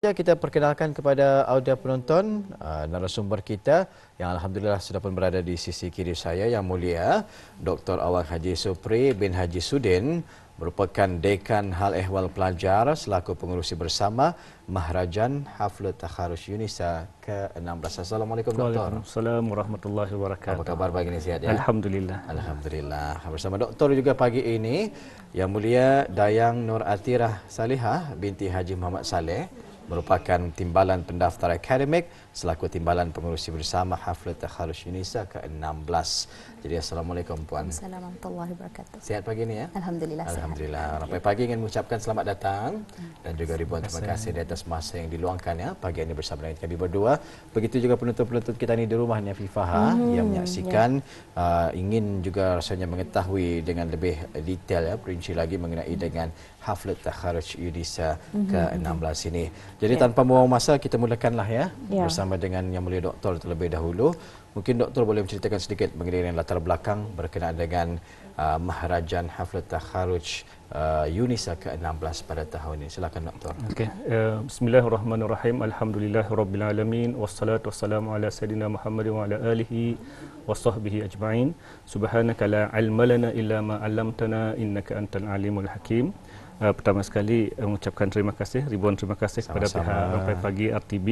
Ya, kita perkenalkan kepada audio penonton narasumber kita yang alhamdulillah sudah pun berada di sisi kiri saya, Yang Mulia Dr. Awang Haji Supri bin Haji Sudin, merupakan Dekan Hal Ehwal Pelajar selaku pengurusi bersama Maharajan Haflul Takharuj Unisa ke-16. Assalamualaikum Doktor. Waalaikumsalam warahmatullahi wabarakatuh. Apa kabar pagi ini, sihat ya? Alhamdulillah. Alhamdulillah. Bersama Doktor juga pagi ini Yang Mulia Dayang Nur Atirah Salihah binti Haji Muhammad Saleh, merupakan timbalan pendaftar akademik selaku timbalan pengurusi bersama Haflul Takharuj Unisa ke-16. Jadi Assalamualaikum Puan. Assalamualaikum warahmatullahi wabarakatuh. Sihat pagi ini ya? Alhamdulillah. Alhamdulillah. Sampai pagi ingin mengucapkan selamat datang dan juga ribuan terima kasih di atas masa yang diluangkan ya pagi ini bersama dengan kami berdua. Begitu juga penonton-penonton kita ini di rumah ni Afifah yang menyaksikan ingin juga rasanya mengetahui dengan lebih detail ya, perinci lagi mengenai dengan Haflul Takharuj Unisa ke-16 ini. Jadi tanpa membuang masa kita mulakanlah ya bersama dengan Yang Mulia Doktor terlebih dahulu. Mungkin Doktor boleh menceritakan sedikit mengenai latar belakang berkenaan dengan Maharajan Haflul Takharuj Unisa ke-16 pada tahun ini. Silakan Doktor. Okey, bismillahirrahmanirrahim. Alhamdulillahirabbil alamin wassalatu wassalamu ala sayidina Muhammad wa ala alihi washabbihi ajma'in. Subhanaka la ilma lana illa ma 'allamtana innaka antal alimul hakim. Pertama sekali mengucapkan terima kasih, ribuan terima kasih kepada pihak Rampai Pagi RTB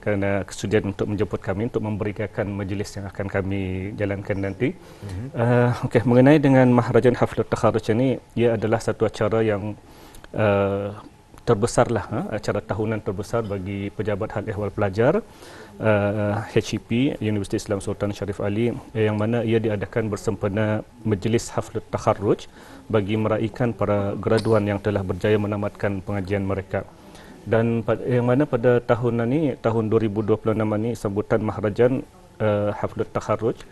kerana kesudian untuk menjemput kami untuk memberikan majlis yang akan kami jalankan nanti. Okey, mengenai dengan Maharajan Haflul Takharuj ini, ia adalah satu acara yang terbesarlah, acara tahunan terbesar bagi pejabat hal ehwal pelajar HEP Universiti Islam Sultan Syarif Ali, yang mana ia diadakan bersempena Majlis Haflul Takharuj bagi meraihkan para graduan yang telah berjaya menamatkan pengajian mereka. Dan yang mana pada tahun ini, tahun 2026 ini, sambutan Maharajan Haflul Takharuj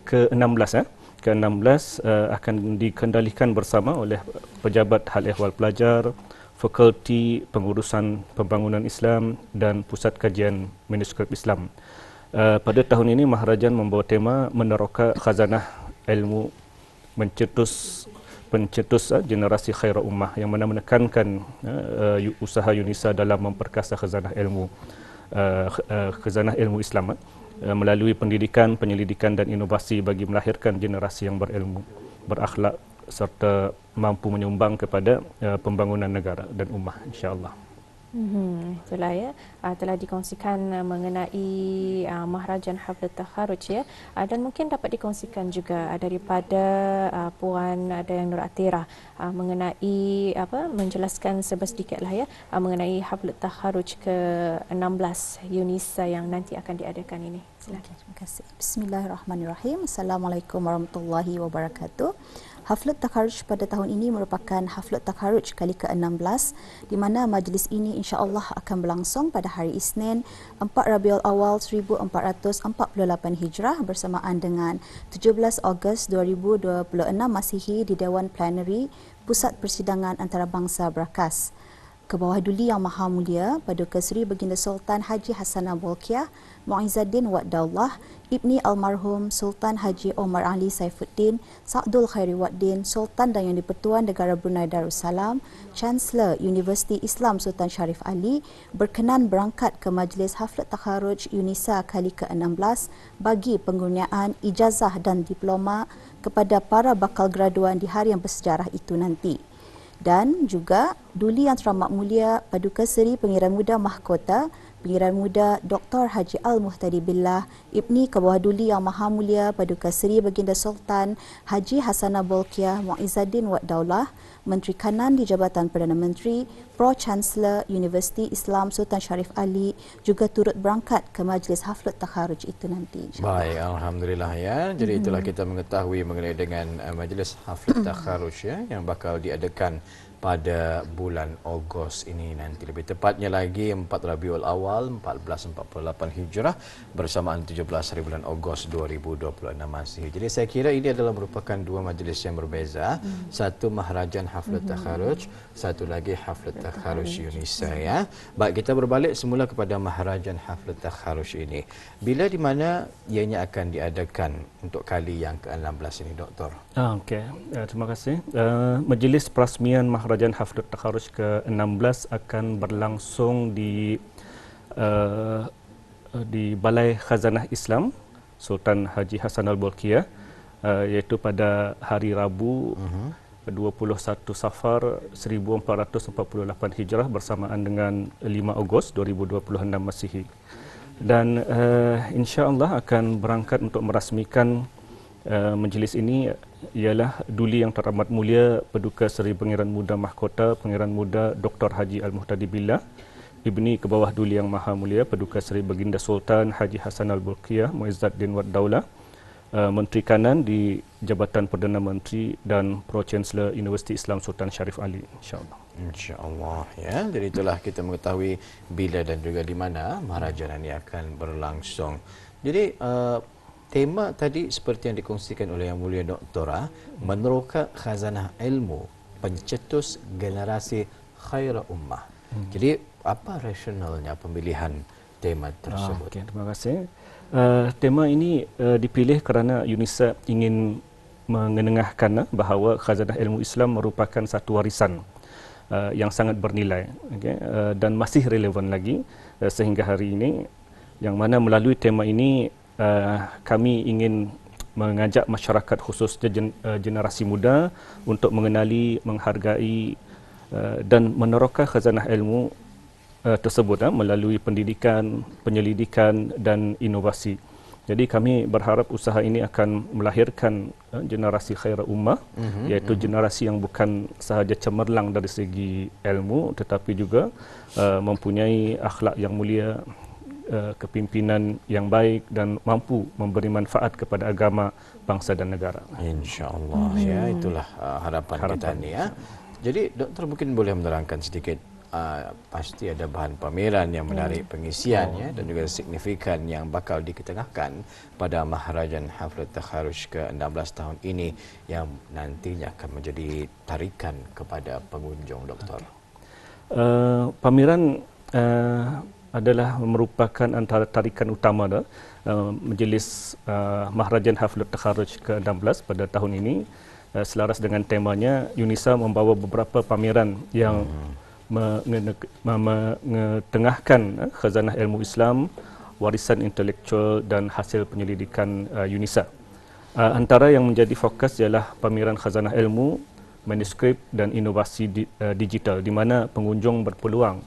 ke-16 ke-16 akan dikendalikan bersama oleh pejabat hal ehwal pelajar, Fakulti Pengurusan Pembangunan Islam dan Pusat Kajian Manuskrip Islam. Pada tahun ini Maharajan membawa tema meneroka khazanah ilmu pencetus generasi khairah ummah, yang mana menekankan usaha UNISA dalam memperkasa khazanah ilmu Islam melalui pendidikan, penyelidikan dan inovasi bagi melahirkan generasi yang berilmu, berakhlak serta mampu menyumbang kepada pembangunan negara dan ummah, insya-Allah. Itulah ya, telah dikongsikan mengenai Maharajan Haflul Takharuj ya, dan mungkin dapat dikongsikan juga daripada Puan Dayang Nur Atirah mengenai menjelaskan sedikitlah ya mengenai Haflul Takharuj ke-16 Unisa yang nanti akan diadakan ini. Silakan. Terima kasih. Bismillahirrahmanirrahim. Assalamualaikum warahmatullahi wabarakatuh. Haflul Takharuj pada tahun ini merupakan Haflul Takharuj kali ke-16, di mana majlis ini insya-Allah akan berlangsung pada hari Isnin 4 Rabiul Awal 1448 Hijrah bersamaan dengan 17 Ogos 2026 Masihi di Dewan Plenary Pusat Persidangan Antarabangsa Brakas. Ke bawah Duli Yang Maha Mulia Paduka Seri Baginda Sultan Haji Hassanah Bolkiah Muizzaddin Wad Daulah Ibni Almarhum Sultan Haji Omar Ali Saifuddin Sa'dul Khairi Waddin Sultan dan Yang di-Pertuan Negara Brunei Darussalam, Chancellor Universiti Islam Sultan Syarif Ali berkenan berangkat ke Majlis Haflul Takharuj Unisa kali ke-16 bagi pengurniaan ijazah dan diploma kepada para bakal graduan di hari yang bersejarah itu nanti. Dan juga Duli Yang Teramat Mulia Paduka Seri Pengiran Muda Mahkota Pengiran Muda Dr. Haji Al-Muhtadi Billah Ibni Ke bawah Duli Yang Maha Mulia Paduka Seri Baginda Sultan Haji Hassanah Bolkiah Muizzaddin Wad Daulah, Menteri Kanan di Jabatan Perdana Menteri, Pro-Chancellor Universiti Islam Sultan Syarif Ali juga turut berangkat ke Majlis Haflul Takharuj itu nanti. Baik, alhamdulillah ya. Jadi itulah kita mengetahui mengenai dengan Majlis Haflul Takharuj ya yang bakal diadakan pada bulan Ogos ini nanti, lebih tepatnya lagi 4 Rabiul Awal 1448 Hijrah bersamaan 17 hari bulan Ogos 2026 Masihi. Jadi saya kira ini adalah merupakan dua majlis yang berbeza. Satu Maharajan Haflul Takharuj, satu lagi Haflul Takharuj Unisa ya. Baik, kita berbalik semula kepada Maharajan Haflul Takharuj ini. Bila di mana ianya akan diadakan untuk kali yang ke-16 ini, Doktor? Okey, terima kasih. Majlis Perasmian Maharajan Maharajan Haflul Takharuj ke-16 akan berlangsung di Balai Khazanah Islam Sultan Haji Hassan Al-Bolkiah, iaitu pada hari Rabu 21 Safar 1448 Hijrah bersamaan dengan 5 Ogos 2026 Masihi. Dan insya-Allah akan berangkat untuk merasmikan majlis ini ialah Duli Yang Teramat Mulia Paduka Seri Pangeran Muda Mahkota Pangeran Muda Dr. Haji Al-Muhtadi Billah Ibni ke bawah Duli Yang Maha Mulia Paduka Seri Baginda Sultan Haji Hassan Al-Bolkiah Muizzuddin Wad Daulah, Menteri Kanan di Jabatan Perdana Menteri dan Pro-Chancellor Universiti Islam Sultan Syarif Ali, insya-Allah. InsyaAllah, ya. Jadi itulah kita mengetahui bila dan juga di mana maharajan ini akan berlangsung. Jadi tema tadi seperti yang dikongsikan oleh Yang Mulia Doktora, meneroka khazanah ilmu, pencetus generasi khaira ummah. Jadi apa rasionalnya pemilihan tema tersebut? Okay, terima kasih. Tema ini dipilih kerana UNISA ingin mengenengahkan bahawa khazanah ilmu Islam merupakan satu warisan yang sangat bernilai, dan masih relevan lagi sehingga hari ini, yang mana melalui tema ini kami ingin mengajak masyarakat khususnya generasi muda untuk mengenali, menghargai dan meneroka khazanah ilmu tersebut melalui pendidikan, penyelidikan dan inovasi. Jadi kami berharap usaha ini akan melahirkan generasi khaira ummah, iaitu generasi yang bukan sahaja cemerlang dari segi ilmu tetapi juga mempunyai akhlak yang mulia, kepimpinan yang baik dan mampu memberi manfaat kepada agama, bangsa dan negara. InsyaAllah, ya, itulah harapan kita ni, ya. Jadi doktor mungkin boleh menerangkan sedikit. Pasti ada bahan pameran yang menarik pengisiannya dan juga signifikan yang bakal diketengahkan pada Maharajan Haflul Takharuj ke-16 tahun ini yang nantinya akan menjadi tarikan kepada pengunjung, doktor. Pameran adalah merupakan antara tarikan utama majlis Maharajan Haflul Takharuj ke-16 pada tahun ini. Selaras dengan temanya, UNISA membawa beberapa pameran yang mengetengahkan khazanah ilmu Islam, warisan intelektual dan hasil penyelidikan UNISA. Antara yang menjadi fokus ialah pameran khazanah ilmu, manuskrip dan inovasi digital, di mana pengunjung berpeluang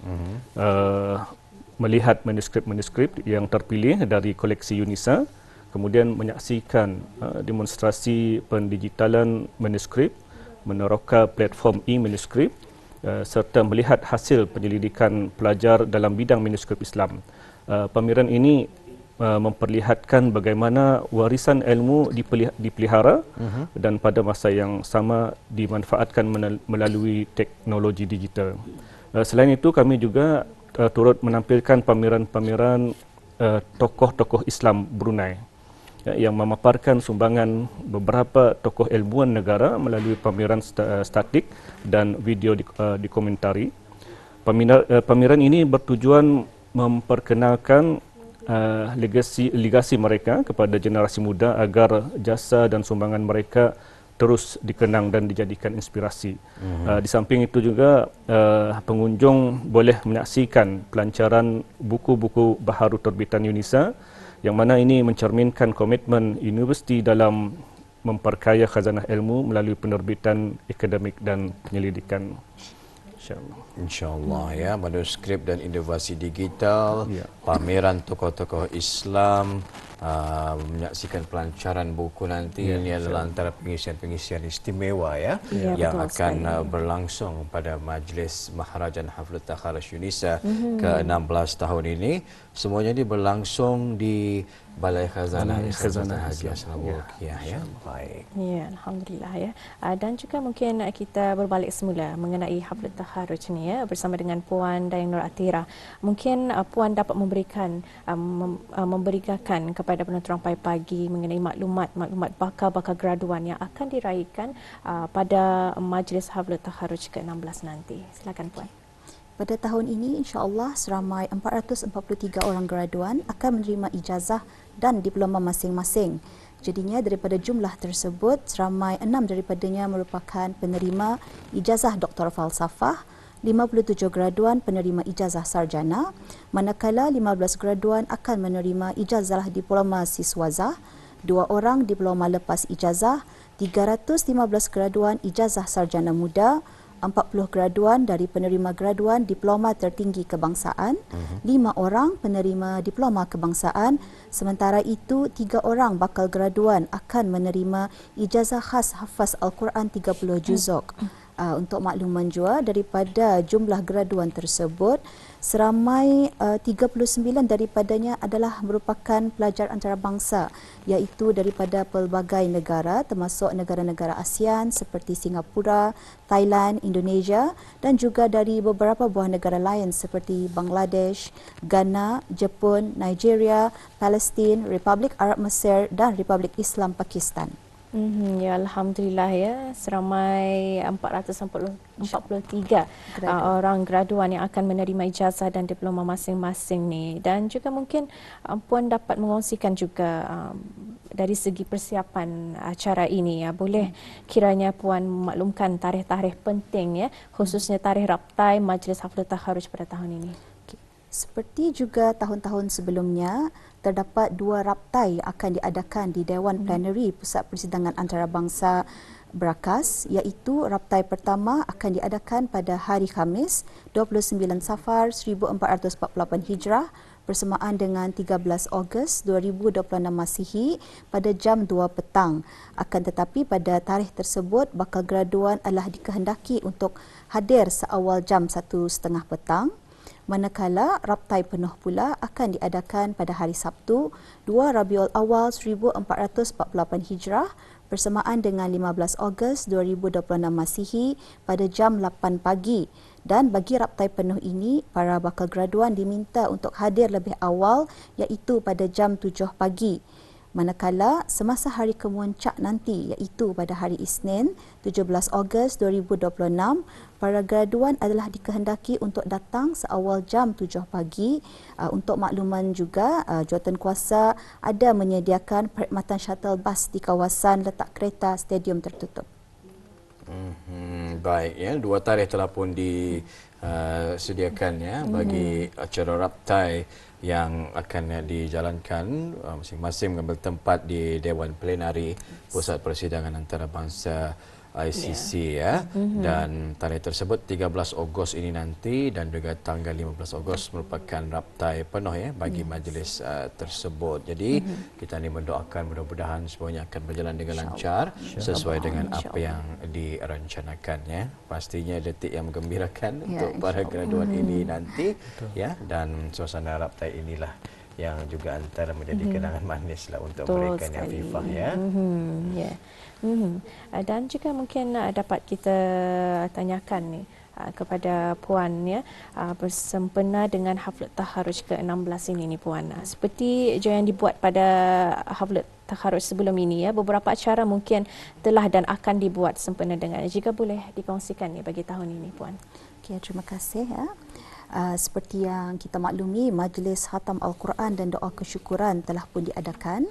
melihat manuskrip-manuskrip yang terpilih dari koleksi UNISA, kemudian menyaksikan demonstrasi pendigitalan manuskrip, meneroka platform e-manuskrip, serta melihat hasil penyelidikan pelajar dalam bidang manuskrip Islam. Pameran ini memperlihatkan bagaimana warisan ilmu dipelihara dan pada masa yang sama dimanfaatkan melalui teknologi digital. Selain itu, kami juga turut menampilkan pameran-pameran tokoh-tokoh Islam Brunei yang memaparkan sumbangan beberapa tokoh ilmuwan negara melalui pameran statik dan video dokumentari. Pameran ini bertujuan memperkenalkan legasi mereka kepada generasi muda agar jasa dan sumbangan mereka terus dikenang dan dijadikan inspirasi. Di samping itu juga pengunjung boleh menyaksikan pelancaran buku-buku baharu terbitan UNISA, yang mana ini mencerminkan komitmen universiti dalam memperkaya khazanah ilmu melalui penerbitan akademik dan penyelidikan. InsyaAllah. InsyaAllah, ya, manuskrip dan inovasi digital, pameran tokoh-tokoh Islam, menyaksikan pelancaran buku nanti. Ini adalah antara pengisian-pengisian istimewa, ya, yang akan berlangsung pada Majlis Maharajan Haflul Takharuj UNISA ke-16 tahun ini. Semuanya ini berlangsung di Balai Khazanah Haji Hassan Al-Bolkiah, ya. Baik. Ya, alhamdulillah, ya. Dan juga mungkin kita berbalik semula mengenai Haflul Takharuj ni, ya, bersama dengan Puan Dayang Nur Atira. Mungkin Puan dapat memberikan kepada penonton pagi mengenai maklumat bakal graduan yang akan diraihkan pada Majlis Haflul Takharuj ke-16 nanti. Silakan, Puan. Pada tahun ini, insya-Allah seramai 443 orang graduan akan menerima ijazah dan diploma masing-masing. Jadinya daripada jumlah tersebut, seramai 6 daripadanya merupakan penerima ijazah doktor falsafah, 57 graduan penerima ijazah sarjana, manakala 15 graduan akan menerima ijazah diploma siswazah, 2 orang diploma lepas ijazah, 315 graduan ijazah sarjana muda, 40 graduan dari penerima graduan diploma tertinggi kebangsaan, 5 orang penerima diploma kebangsaan, sementara itu 3 orang bakal graduan akan menerima ijazah khas hafaz Al-Quran 30 juzuk. Untuk makluman jua, daripada jumlah graduan tersebut, seramai 39 daripadanya adalah merupakan pelajar antarabangsa, iaitu daripada pelbagai negara termasuk negara-negara ASEAN seperti Singapura, Thailand, Indonesia dan juga dari beberapa buah negara lain seperti Bangladesh, Ghana, Jepun, Nigeria, Palestin, Republik Arab Mesir dan Republik Islam Pakistan. Ya, Alhamdulillah ya, seramai 443 orang graduan yang akan menerima ijazah dan diploma masing-masing ni. Dan juga mungkin Puan dapat mengongsikan juga dari segi persiapan acara ini ya. Boleh kiranya Puan memaklumkan tarikh-tarikh penting ya, khususnya tarikh raptai Majlis Haflul Takharuj pada tahun ini. Seperti juga tahun-tahun sebelumnya, terdapat 2 raptai yang akan diadakan di Dewan Plenary Pusat Persidangan Antarabangsa Berakas, iaitu raptai pertama akan diadakan pada hari Khamis 29 Safar 1448 Hijrah bersamaan dengan 13 Ogos 2026 Masihi pada jam 2 petang. Akan tetapi pada tarikh tersebut bakal graduan adalah dikehendaki untuk hadir seawal jam 1.30 petang. Manakala raptai penuh pula akan diadakan pada hari Sabtu 2 Rabiul Awal 1448 Hijrah bersamaan dengan 15 Ogos 2026 Masihi pada jam 8 pagi. Dan bagi raptai penuh ini, para bakal graduan diminta untuk hadir lebih awal iaitu pada jam 7 pagi. Manakala semasa hari kemuncak nanti iaitu pada hari Isnin 17 Ogos 2026, para graduan adalah dikehendaki untuk datang seawal jam 7 pagi. Untuk makluman juga, jawatankuasa ada menyediakan perkhidmatan shuttle bus di kawasan letak kereta stadium tertutup. Baik ya, 2 tarikh telah pun disediakan ya bagi acara raptai yang akan dijalankan masing-masing mengambil tempat di Dewan Plenary Pusat Persidangan Antarabangsa ICC ya. Dan tarikh tersebut 13 Ogos ini nanti dan juga tanggal 15 Ogos merupakan raptai penuh ya bagi majlis tersebut. Jadi kita ni mendoakan mudah-mudahan semuanya akan berjalan dengan lancar sesuai dengan apa yang direncanakan ya. Pastinya detik yang menggembirakan untuk para graduan ini nanti ya, dan suasana raptai inilah yang juga antara menjadi kenangan manis lah untuk mereka yang Afifah ya. Dan juga mungkin dapat kita tanyakan ni kepada Puan ya, bersempena dengan Haflul Takharuj ke-16 ini ni Puan. Seperti yang dibuat pada Haflul Takharuj sebelum ini ya, beberapa acara mungkin telah dan akan dibuat sempena dengan. Jika boleh dikongsikan ni bagi tahun ini Puan. Okay, terima kasih ya. Seperti yang kita maklumi, Majlis Khatam Al-Quran dan Doa Kesyukuran telah pun diadakan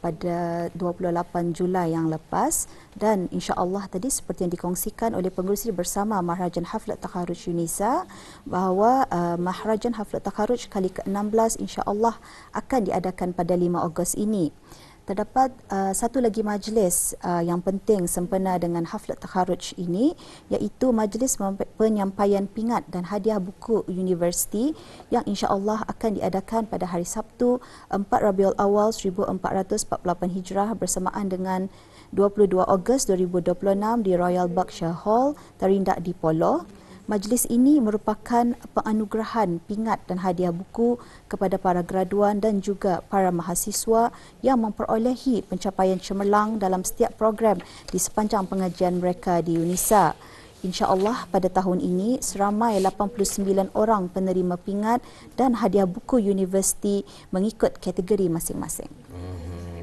pada 28 Julai yang lepas, dan insya-Allah tadi seperti yang dikongsikan oleh pengerusi bersama Maharajan Haflul Takharuj UNISA bahawa Maharajan Haflul Takharuj kali ke-16 insya-Allah akan diadakan pada 5 Ogos ini. Terdapat satu lagi majlis yang penting sempena dengan Haflul Takharuj ini, iaitu majlis penyampaian pingat dan hadiah buku universiti yang insya-Allah akan diadakan pada hari Sabtu 4 Rabiul Awal 1448 Hijrah bersamaan dengan 22 Ogos 2026 di Royal Berkshire Hall, Terindak di Polo. Majlis ini merupakan penganugerahan pingat dan hadiah buku kepada para graduan dan juga para mahasiswa yang memperolehi pencapaian cemerlang dalam setiap program di sepanjang pengajian mereka di UNISA. InsyaAllah pada tahun ini seramai 89 orang penerima pingat dan hadiah buku universiti mengikut kategori masing-masing.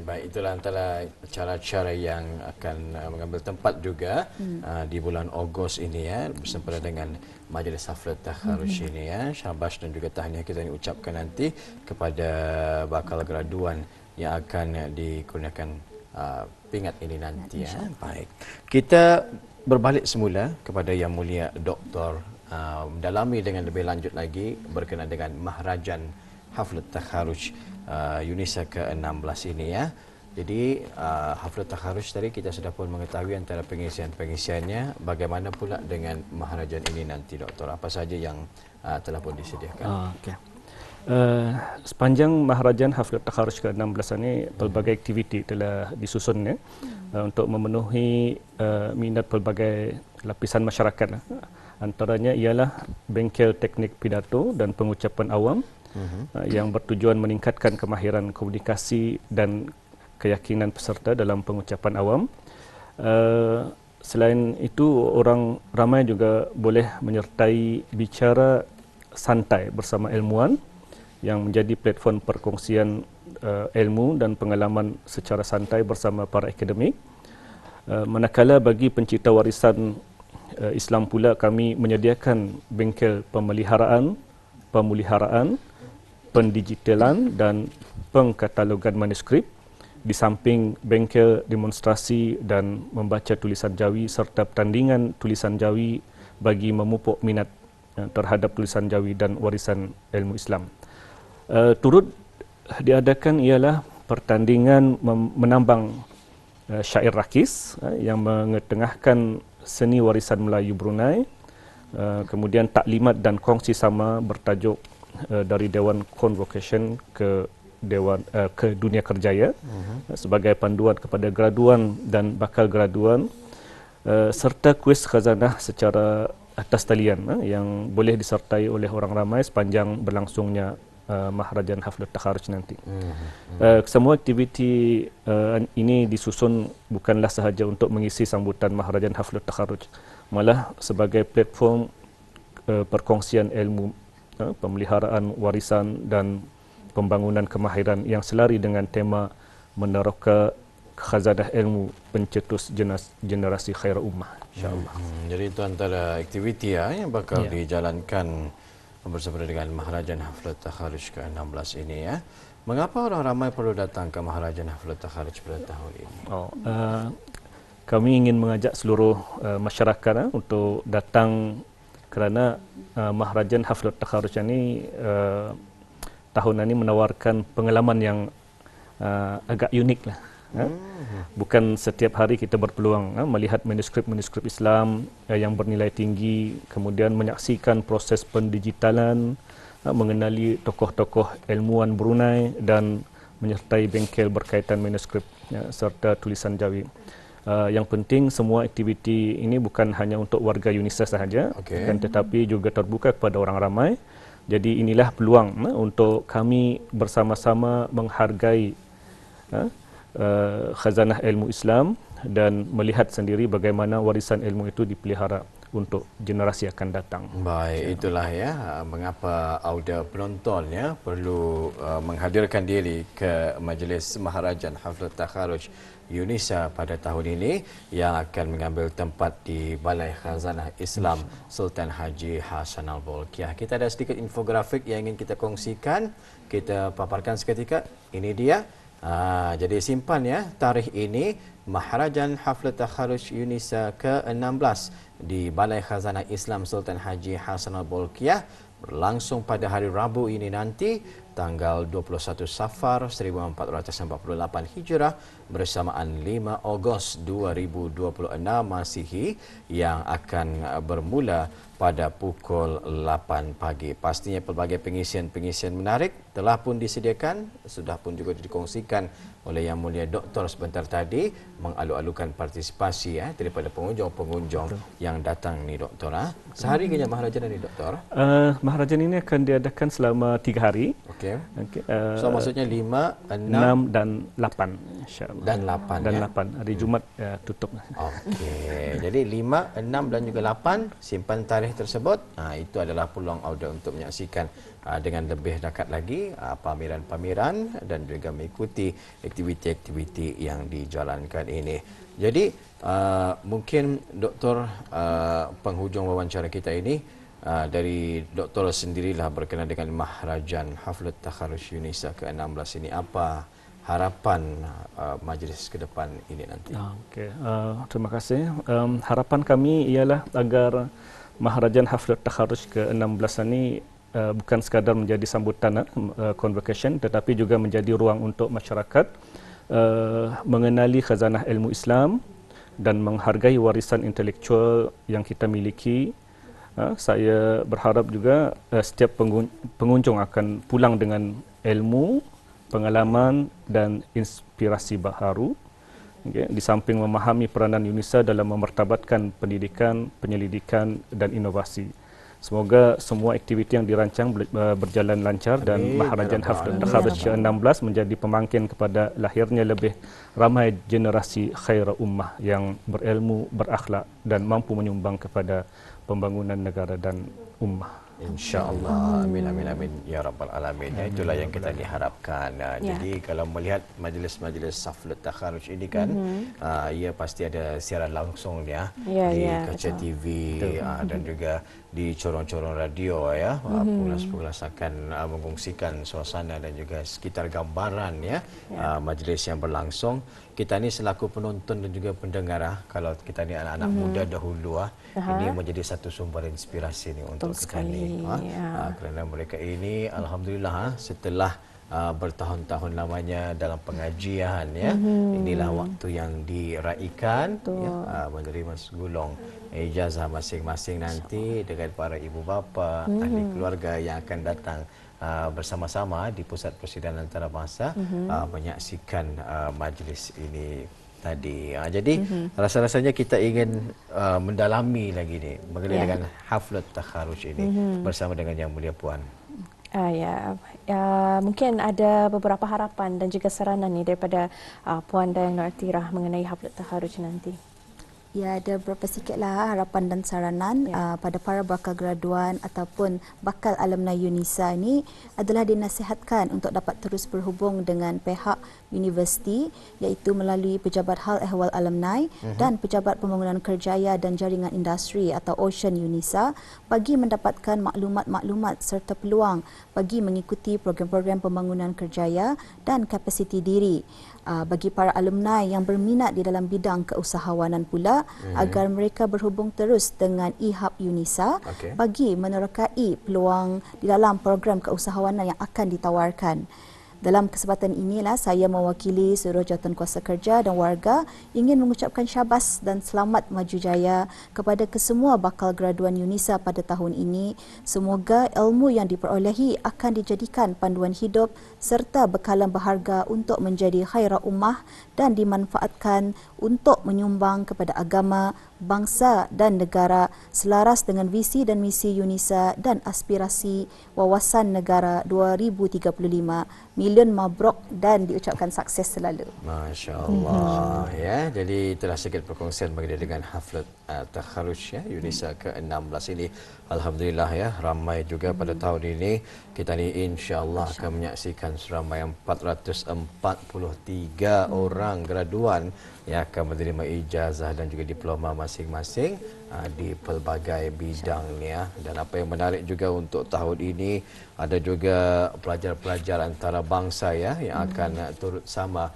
Baik, itulah antara cara-cara yang akan mengambil tempat juga di bulan Ogos ini ya, bersempena dengan Majlis Haflul Takharuj ini ya. Syabas dan juga tahniah kita ini ucapkan nanti kepada bakal graduan yang akan dikurniakan pingat ini nanti ya. Baik. Kita berbalik semula kepada Yang Mulia Dr. Mendalami dengan lebih lanjut lagi berkenaan dengan Maharajan Haflul Takharuj UNISA ke-16 ini ya. Jadi Haflul Takharuj tadi kita sudah pun mengetahui antara pengisian-pengisiannya. Bagaimana pula dengan Maharajan ini nanti Doktor? Apa saja yang telah pun disediakan? Okey. Sepanjang Maharajan Haflul Takharuj ke-16 ini pelbagai aktiviti telah disusun ya, untuk memenuhi minat pelbagai lapisan masyarakat. Antaranya ialah bengkel teknik pidato dan pengucapan awam yang bertujuan meningkatkan kemahiran komunikasi dan keyakinan peserta dalam pengucapan awam. Selain itu, orang ramai juga boleh menyertai bicara santai bersama ilmuwan yang menjadi platform perkongsian ilmu dan pengalaman secara santai bersama para akademik. Manakala bagi pencipta warisan Islam pula, kami menyediakan bengkel pemeliharaan, pendigitalan dan pengkatalogan manuskrip, di samping bengkel demonstrasi dan membaca tulisan Jawi serta pertandingan tulisan Jawi bagi memupuk minat terhadap tulisan Jawi dan warisan ilmu Islam. Turut diadakan ialah pertandingan menambang syair rakis yang mengetengahkan seni warisan Melayu Brunei, kemudian taklimat dan kongsi sama bertajuk dari Dewan Convocation ke Dunia Kerjaya sebagai panduan kepada graduan dan bakal graduan, serta kuis khazanah secara atas talian yang boleh disertai oleh orang ramai sepanjang berlangsungnya Maharajan Haflul Takharuj nanti. Semua aktiviti ini disusun bukanlah sahaja untuk mengisi sambutan Maharajan Haflul Takharuj, malah sebagai platform perkongsian ilmu, pemeliharaan warisan dan pembangunan kemahiran yang selari dengan tema meneroka khazanah ilmu pencetus generasi khair ummah, insya-Allah. Jadi itu antara aktiviti yang bakal dijalankan bersama dengan Maharajan Haflul Takharuj ke-16 ini ya. Mengapa orang ramai perlu datang ke Maharajan Haflul Takharuj pada tahun ini? Kami ingin mengajak seluruh masyarakat untuk datang kerana Maharajan Haflul Takharuj ini tahun ini menawarkan pengalaman yang agak unik lah. Bukan setiap hari kita berpeluang melihat manuskrip Islam yang bernilai tinggi, kemudian menyaksikan proses pendigitalan, mengenali tokoh-tokoh ilmuwan Brunei dan menyertai bengkel berkaitan manuskrip serta tulisan Jawi. Yang penting semua aktiviti ini bukan hanya untuk warga UNISA sahaja, tetapi juga terbuka kepada orang ramai. Jadi inilah peluang untuk kami bersama-sama menghargai khazanah ilmu Islam dan melihat sendiri bagaimana warisan ilmu itu dipelihara untuk generasi akan datang. Baik, itulah mengapa auda penonton perlu menghadirkan diri ke Majlis Maharajan Haflul Takharuj UNISA pada tahun ini yang akan mengambil tempat di Balai Khazanah Islam Sultan Haji Hassanal Bolkiah. Kita ada sedikit infografik yang ingin kita kongsikan, kita paparkan seketika. Ini dia. Jadi simpan tarikh ini Maharajan Haflul Takharuj UNISA ke-16 di Balai Khazanah Islam Sultan Haji Hassanal Bolkiah berlangsung pada hari Rabu ini nanti tanggal 21 Safar 1448 Hijrah bersamaan 5 Ogos 2026 Masihi yang akan bermula pada pukul 8 pagi. Pastinya pelbagai pengisian-pengisian menarik telah pun disediakan, sudah pun juga dikongsikan oleh Yang Mulia Doktor sebentar tadi, mengalu-alukan partisipasi daripada pengunjung-pengunjung yang datang ni Doktor. Sehari kenyat Maharajan ni Doktor? Maharajan ini akan diadakan selama 3 hari. Okey. So maksudnya 5, 6 dan 8 insya-Allah. Dan 8 dan 8 hari Jumaat tutup. Okey. Jadi 5, 6 dan juga 8 simpan tarikh tersebut. Itu adalah peluang auda untuk menyaksikan dengan lebih dekat lagi pameran-pameran dan juga mengikuti aktiviti-aktiviti yang dijalankan ini. Jadi mungkin Doktor, penghujung wawancara kita ini dari Doktor sendirilah berkenaan dengan Maharajan Haflul Takharuj UNISA ke-16 ini, apa harapan majlis ke depan ini nanti. Okey, terima kasih. Harapan kami ialah agar Maharajan Haflul Takharuj ke-16 ini bukan sekadar menjadi sambutan convocation, tetapi juga menjadi ruang untuk masyarakat mengenali khazanah ilmu Islam dan menghargai warisan intelektual yang kita miliki. Saya berharap juga setiap pengunjung akan pulang dengan ilmu, pengalaman dan inspirasi baharu. Okay. Di samping memahami peranan UNISA dalam memertabatkan pendidikan, penyelidikan dan inovasi. Semoga semua aktiviti yang dirancang berjalan lancar dan Maharajan Haflul Takharuj ke-16 menjadi pemangkin kepada lahirnya lebih ramai generasi khairah ummah yang berilmu, berakhlak dan mampu menyumbang kepada pembangunan negara dan ummah. InsyaAllah. Amin, amin, amin. Ya Rabbal Alamin. Ya, itulah yang kita diharapkan. Jadi kalau melihat majlis-majlis Haflul Takharuj ini kan, ia pasti ada siaran langsung ya, di kaca TV dan juga di corong-corong radio ya. Pengulas-pengulas akan mengungsikan suasana dan juga sekitar gambaran ya, majlis yang berlangsung. Kita ni selaku penonton dan juga pendengar, kalau kita ni anak-anak muda dahulu ini menjadi satu sumber inspirasi ni untuk kita ni. Kerana mereka ini alhamdulillah setelah bertahun-tahun lamanya dalam pengajian ya, inilah waktu yang diraikan ya, menerima segulung ijazah masing-masing nanti dengan para ibu bapa, ahli keluarga yang akan datang bersama-sama di Pusat Persidangan Antarabangsa menyaksikan majlis ini tadi. Jadi rasa-rasanya kita ingin mendalami lagi ni mengenai dengan Haflul Takharuj ini bersama dengan Yang Mulia Puan. Mungkin ada beberapa harapan dan juga saranan ni daripada Puan Dayang Nur Atirah mengenai Haflul Takharuj nanti. Ya, ada beberapa sikitlah harapan dan saranan pada para bakal graduan ataupun bakal alumni UNISA ini adalah dinasihatkan untuk dapat terus berhubung dengan pihak universiti iaitu melalui Pejabat Hal Ehwal Alumni dan Pejabat Pembangunan Kerjaya dan Jaringan Industri atau Ocean UNISA bagi mendapatkan maklumat-maklumat serta peluang bagi mengikuti program-program pembangunan kerjaya dan kapasiti diri. Bagi para alumni yang berminat di dalam bidang keusahawanan pula agar mereka berhubung terus dengan IHAP UNISA bagi menerokai peluang di dalam program keusahawanan yang akan ditawarkan. Dalam kesempatan inilah saya mewakili seluruh jawatankuasa kerja dan warga ingin mengucapkan syabas dan selamat maju jaya kepada kesemua bakal graduan UNISA pada tahun ini. Semoga ilmu yang diperolehi akan dijadikan panduan hidup serta bekalan berharga untuk menjadi khairah ummah dan dimanfaatkan untuk menyumbang kepada agama, bangsa dan negara selaras dengan visi dan misi UNISA dan aspirasi wawasan negara 2035. Milion mabruk dan diucapkan sukses selalu. Masya Allah. Ya, jadi itulah sedikit perkongsian berkaitan dengan Haflul Takharuj ya, UNISA ke-16 ini. Alhamdulillah ya, ramai juga pada tahun ini. Kita ni insya-Allah akan menyaksikan seramai 443 orang graduan yang akan menerima ijazah dan juga diploma masing-masing di pelbagai bidang ya. Dan apa yang menarik juga untuk tahun ini ada juga pelajar-pelajar antarabangsa ya yang akan turut sama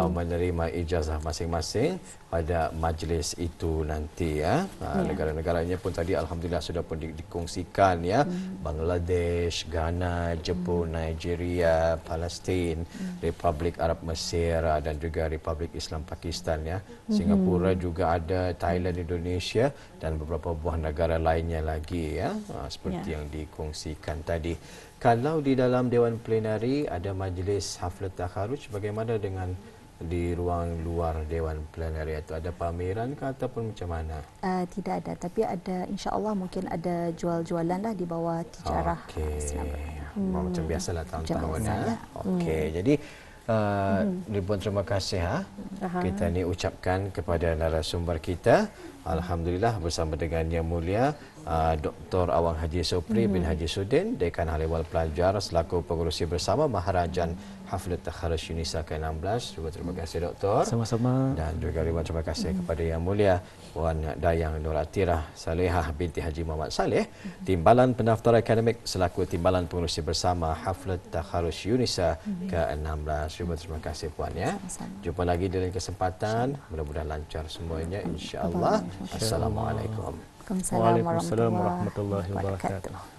menerima ijazah masing-masing pada majlis itu nanti ya. Negara-negaranya pun tadi alhamdulillah sudah pun dikongsikan ya. Bangladesh, Ghana, Jepun, Nigeria, Palestin, Republik Arab Mesir dan juga Republik Islam Pakistan ya. Singapura juga ada, Thailand, Indonesia dan beberapa buah negara lainnya lagi ya. Seperti yang dikongsikan tadi. Kalau di dalam Dewan Plenari ada majlis Haflul Takharuj, bagaimana dengan di ruang luar Dewan Plenari itu ada pameran ke ataupun macam mana? Tidak ada, tapi ada insya-Allah mungkin ada jual-jualan lah di bawah tijarah. Macam biasalah tahun-tahun ya. Jadi ribuan terima kasih kita ni ucapkan kepada narasumber kita Alhamdulillah bersama dengan Yang Mulia Dr. Awang Haji Supri bin Haji Sudin, Dekan Hal Ehwal Pelajar selaku pengurusi bersama Maharajan Haflul Takharuj UNISA ke-16. Terima kasih Doktor. Sama-sama. Dan juga ribuan terima kasih kepada Yang Mulia Puan Dayang Nur Atirah Salehah binti Haji Muhammad Saleh, Timbalan Pendaftar Akademik selaku Timbalan Pengurusi Bersama Haflul Takharuj UNISA ke-16. Ribuan terima kasih Puan ya. Jumpa lagi di lain kesempatan. Mudah-mudahan lancar semuanya insya-Allah. Assalamualaikum. Waalaikumsalam Waalaikumsalam warahmatullahi wabarakatuh.